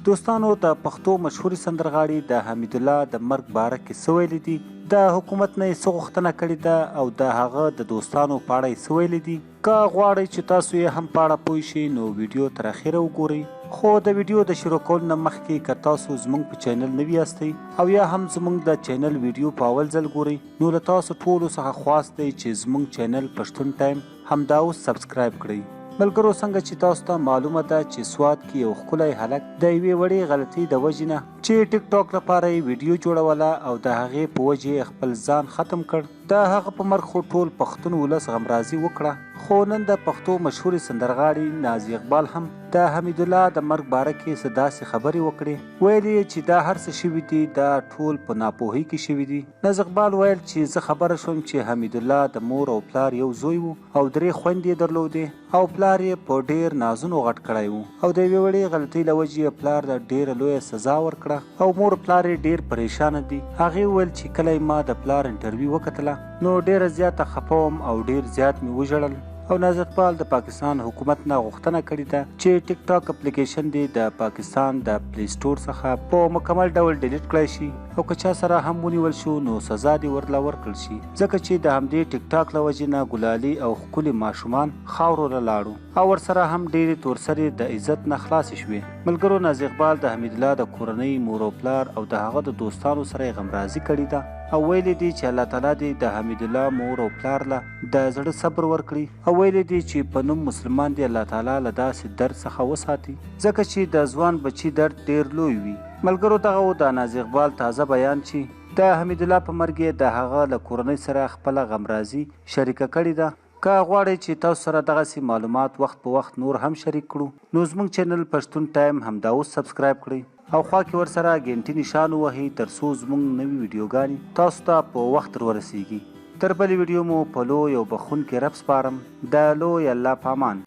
دوستانو د پښتو مشهوري سندرغاړي د حمید الله د مرګ باره کې څه ویلي دي، د حکومت نه یې څه غوښتنه کړې ده او د هغه د دوستانو په اړه یې څه ویلي دي. که غواړئ چې تاسو یې هم په اړه پوه شئ نو ویډیو تر اخره وګورئ. خو د ویډیو د شروع کولو نه مخکې که تاسو زموږ په چینل نوي یاستئ او یا هم زموږ د چینل ویډیو په اول ځل ګورئ نو له تاسو ټولو څخه خواست دی چې زموږ چینل پښتون ټایم همدا اوس سبسکرایب کړئ. ملګرو، څنګه چې تاسو ته معلومه ده چې سوات کې یو ښکلی هلک د یوې وړې غلطۍ د وجې نه چې ټیک ټاک لپاره یې ویډیو جوړوله او د هغې په وجې یې خپل ځان ختم کړ. د هغه په مرګ خو ټول پښتون ولس غمرازي وکړه. خو نن د پښتو مشهورې سندرغاړي نازي اقبال هم د حمید الله د مرګ باره کې څه داسې خبرې وکړې. ویل یې چې دا هر څه شوي دي دا ټول په ناپوهۍ کې شوي دي. نازي اقبال ویل چې زه خبره شوم چې حمید الله د مور او پلار یو زوی و او 3 خویندې یې درلودې او پلار یې په ډېر نازونو غټ کړی و او د یوې وړې غلطۍ له وجې یې پلار د ډېره لویه سزا ورکړه او مور پلار یې ډېر پریشانه دي. هغې وویل چې کله ما د پلار انټرویو وکتله نو ډېره زیاته خفه وم او ډېر زیات مې وژړل. او نازي اقبال د پاکستان حکومت نه غوښتنه کړې ده چې ټیک ټاک اپلیکیشن دی د پاکستان د پلی سټور څخه په مکمل ډول ډیلیټ کړی شي او که چا سره هم ونیول شو نو سزا دې ورله ورکړل شي، ځکه چې د همدې ټیک ټاک له وجې نه ګلالي او ښکلي ماشومان خاورو له لاړو او ورسره هم ډېرې تورسرې د عزت نه خلاصې شوې. ملګرو، نازي اقبال د حمید الله د کورنۍ مور او پلار او د هغه د دوستانو سره یې غمرازي کړې ده او ویلي دي چې الله تعالی دې د حمید الله مور او پلار له د زړه صبر ورکړي او ویلي دي چې په نوم مسلمان دې الله تعالی له داسې درد څخه وساتي ځکه چې د ځوان بچي درد ډېر لوی وي. ملګرو، دغه و د نازي اقبال تازه بیان چې د حمید الله په مرګ یې د هغه له کورنۍ سره خپله غمرازي شریکه کړې ده. که غواړئ چې تاسو سره دغسې معلومات وخت په وخت نور هم شریک کړو نو زموږ چینل پښتون ټایم همدا اوس سبسکرایب کړئ او خوا کې ورسره ګنټي نشان ووهئ تر څو زموږ نوي ویډیوګانې تاسو ته په وخت ورسیږي. تر بلې ویډیو مو په لوی او بخښونکي رب سپارم. د لوی الله په امان.